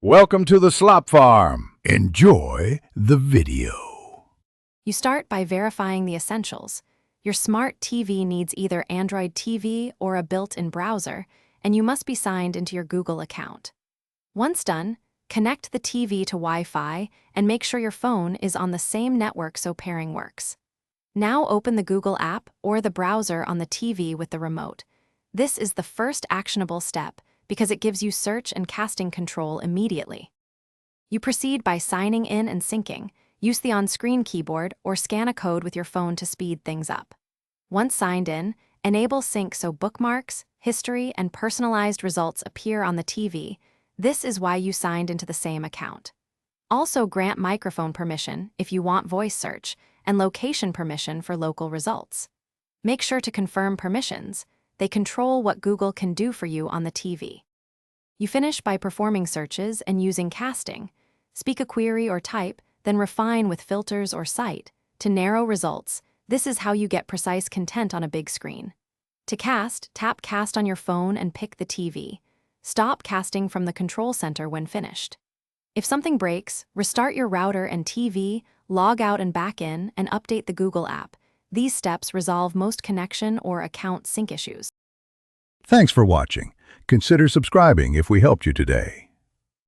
Welcome to the Slop Farm. Enjoy the video. You start by verifying the essentials. Your smart TV needs either Android TV or a built-in browser, and you must be signed into your Google account. Once done, connect the TV to Wi-Fi and make sure your phone is on the same network so pairing works. Now open the Google app or the browser on the TV with the remote. This is the first actionable step because it gives you search and casting control immediately. You proceed by signing in and syncing. Use the on-screen keyboard or scan a code with your phone to speed things up. Once signed in, enable sync so bookmarks, history, and personalized results appear on the TV. This is why you signed into the same account. Also grant microphone permission if you want voice search and location permission for local results. Make sure to confirm permissions. They control what Google can do for you on the TV. You finish by performing searches and using casting. Speak a query or type, then refine with filters or cite to narrow results. This is how you get precise content on a big screen. To cast, tap Cast on your phone and pick the TV. Stop casting from the control center when finished. If something breaks, restart your router and TV, log out and back in, and update the Google app. These steps resolve most connection or account sync issues. Thanks for watching. Consider subscribing if we helped you today.